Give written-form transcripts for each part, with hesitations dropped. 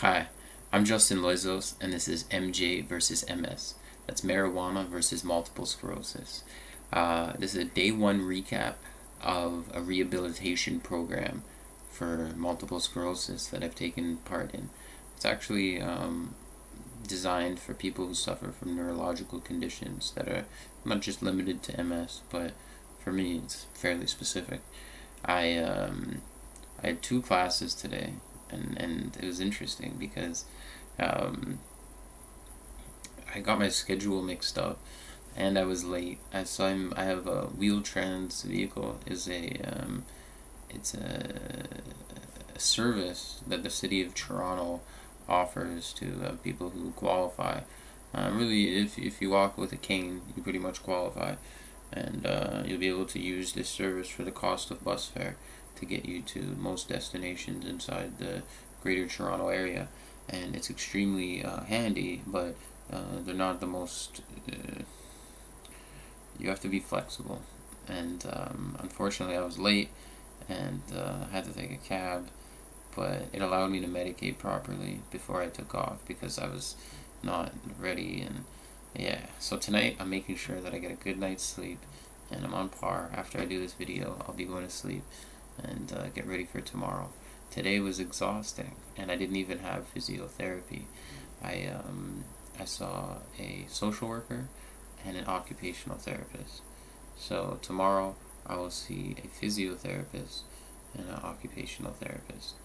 Hi, I'm Justin Loizos, and this is MJ versus MS. That's marijuana versus multiple sclerosis. This is a day one recap of a rehabilitation program for multiple sclerosis that I've taken part in. It's actually designed for people who suffer from neurological conditions that are not just limited to MS, but for me, it's fairly specific. I had two classes today, and it was interesting because um, I got my schedule mixed up, and I was late. I have a wheel trans vehicle. It's a service that the city of Toronto offers to people who qualify. Really, if you walk with a cane, you pretty much qualify, and you'll be able to use this service for the cost of bus fare to get you to most destinations inside the greater Toronto area. And it's extremely handy, but they're not the most. You have to be flexible, and unfortunately, I was late and had to take a cab, but it allowed me to medicate properly before I took off because I was not ready. And yeah, so tonight I'm making sure that I get a good night's sleep, and I'm on par. After I do this video, I'll be going to sleep and get ready for tomorrow. Today was exhausting, and I didn't even have physiotherapy. I saw a social worker and an occupational therapist. So tomorrow I will see a physiotherapist and an occupational therapist.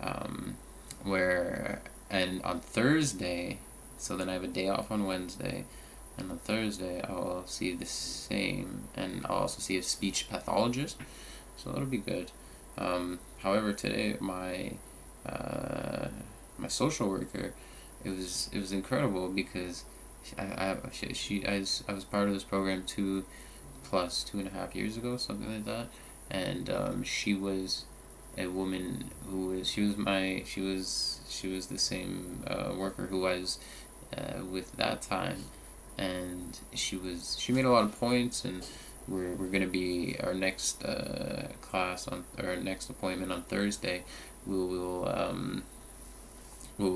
Um, where and on Thursday, so then I have a day off on Wednesday, and on Thursday I will see the same, and I'll also see a speech pathologist. So that'll be good. However, today my social worker, it was incredible because I was part of this program 2.5 years ago, something like that, and she was a woman who was she was the same worker who I was with that time, and she made a lot of points, and we're gonna be our next class on our next appointment on Thursday. We'll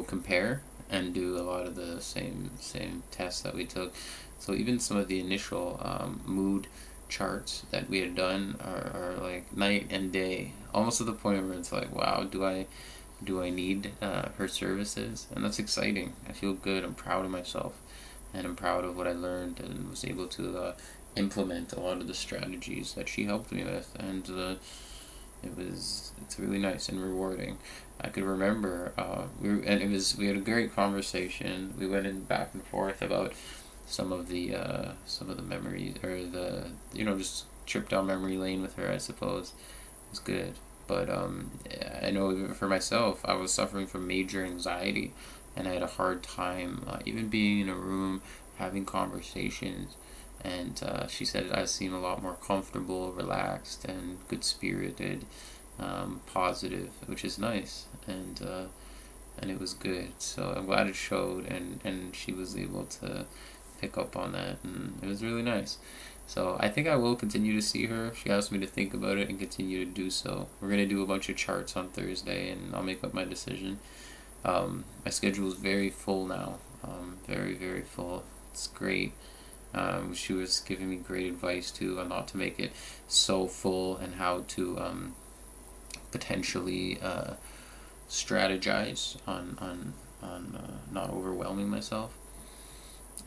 compare and do a lot of the same tests that we took. So even some of the initial mood charts that we had done are like night and day, almost to the point where it's like, wow, do I need her services? And that's exciting. I feel good. I'm proud of myself, and I'm proud of what I learned and was able to implement a lot of the strategies that she helped me with, and it's really nice and rewarding. I could remember we had a great conversation. We went in back and forth about some of the memories, or the just trip down memory lane with her, I suppose. It was good. But I know even for myself, I was suffering from major anxiety, and I had a hard time even being in a room having conversations. And she said I seem a lot more comfortable, relaxed, and good spirited, positive, which is nice. And it was good. So I'm glad it showed, and she was able to pick up on that, and it was really nice. So I think I will continue to see her. She asked me to think about it and continue to do so. We're gonna do a bunch of charts on Thursday, and I'll make up my decision. My schedule is very full now. Very, very full. It's great. She was giving me great advice too on not to make it so full, and how to potentially strategize on not overwhelming myself,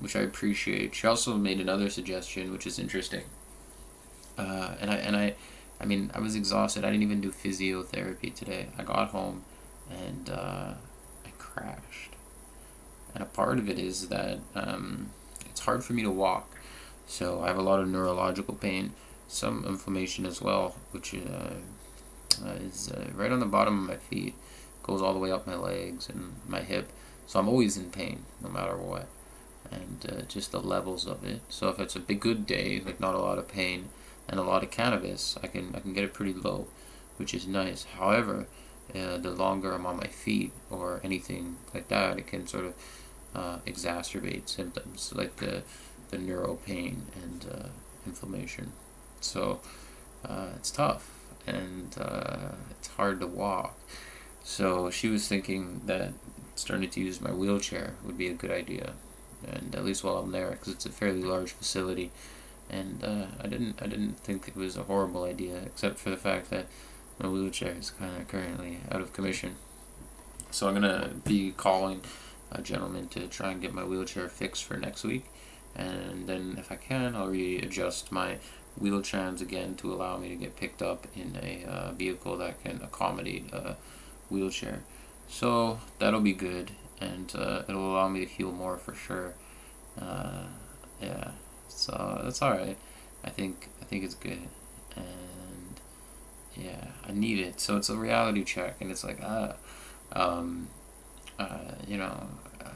which I appreciate. She also made another suggestion, which is interesting. I mean, I was exhausted. I didn't even do physiotherapy today. I got home and I crashed. And a part of it is that it's hard for me to walk. So I have a lot of neurological pain, some inflammation as well, which is right on the bottom of my feet, goes all the way up my legs and my hip. So I'm always in pain, no matter what. And just the levels of it. So if it's a big good day, like not a lot of pain and a lot of cannabis, I can get it pretty low, which is nice. However, the longer I'm on my feet or anything like that, it can sort of exacerbate symptoms like the neuro pain and inflammation. So it's tough, and it's hard to walk. So she was thinking that starting to use my wheelchair would be a good idea, and at least while I'm there, because it's a fairly large facility. And I didn't think it was a horrible idea, except for the fact that my wheelchair is kind of currently out of commission. So I'm gonna be calling a gentleman to try and get my wheelchair fixed for next week, and then if I can, I'll readjust my wheel trams again to allow me to get picked up in a vehicle that can accommodate a wheelchair. So that'll be good, and it'll allow me to heal more for sure. Uh, yeah, so that's all right. I think it's good, and yeah, I need it. So it's a reality check, and it's like um, you know, uh,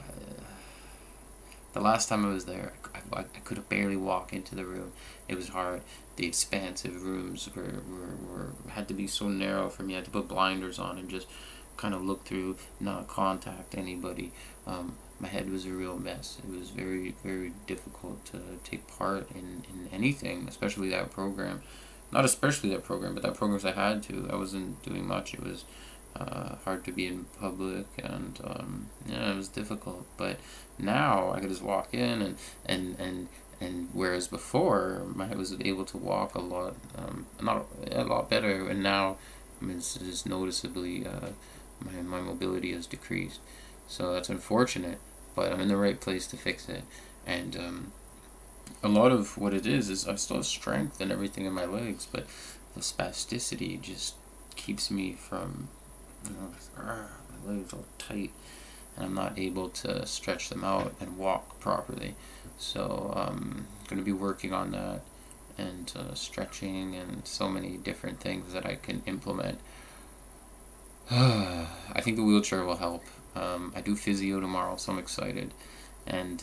the last time I was there, I could barely walk into the room. It was hard. The expansive rooms were had to be so narrow for me. I had to put blinders on and just kind of look through, not contact anybody. My head was a real mess. It was very, very difficult to take part in anything, especially that program. Not especially that program, but that programs I had to. I wasn't doing much. It was hard to be in public, and yeah, it was difficult. But now I could just walk in, and whereas before I was able to walk a lot, not a lot better, and now it's noticeably my mobility has decreased. So that's unfortunate, but I'm in the right place to fix it. And a lot of what it is I still have strength and everything in my legs, but the spasticity just keeps me from, my legs all tight, and I'm not able to stretch them out and walk properly. So I'm going to be working on that, and stretching and so many different things that I can implement. I think the wheelchair will help. I do physio tomorrow, so I'm excited, and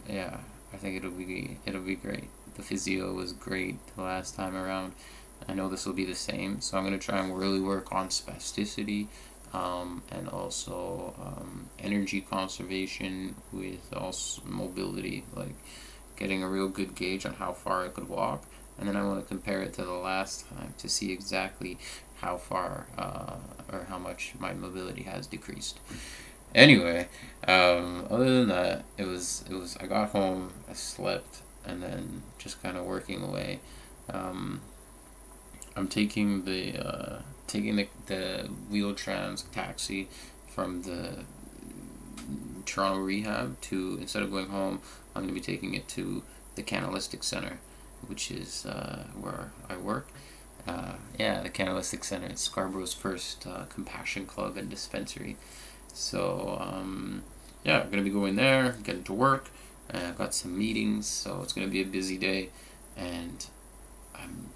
yeah, I think it'll be great. The physio was great the last time around. I know this will be the same, so I'm gonna try and really work on spasticity, and also energy conservation with also mobility, like getting a real good gauge on how far I could walk, and then I want to compare it to the last time to see exactly how far or how much my mobility has decreased. Anyway, other than that, it was. I got home, I slept, and then just kind of working away. Um, I'm taking the wheel trans taxi from the Toronto Rehab to, instead of going home, I'm going to be taking it to the Canalistic Center, which is where I work. Yeah, the Canalistic Center. It's Scarborough's first compassion club and dispensary. So yeah, I'm gonna be going there, getting to work. I've got some meetings, so it's gonna be a busy day. And I'm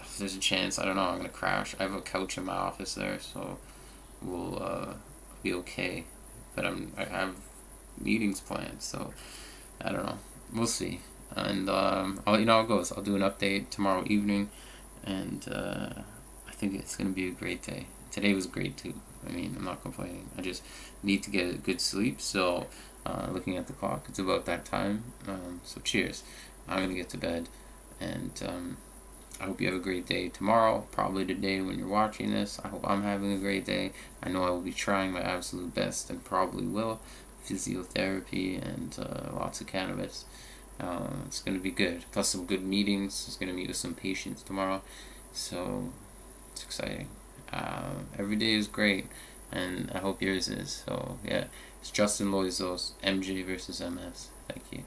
if there's a chance, I don't know, I'm gonna crash. I have a couch in my office there, so we'll be okay. But I have meetings planned, so I don't know. We'll see. And I'll let you know how it goes. I'll do an update tomorrow evening, and I think it's gonna be a great day. Today was great too. I mean, I'm not complaining. I just need to get a good sleep. So, looking at the clock, it's about that time. So, cheers. I'm gonna get to bed, and I hope you have a great day tomorrow. Probably the day when you're watching this. I hope I'm having a great day. I know I will be trying my absolute best, and probably will. Physiotherapy and lots of cannabis. It's gonna be good. Plus some good meetings. It's gonna meet with some patients tomorrow. So it's exciting. Every day is great, and I hope yours is. So yeah, it's Justin Loizos, MJ versus MS. Thank you.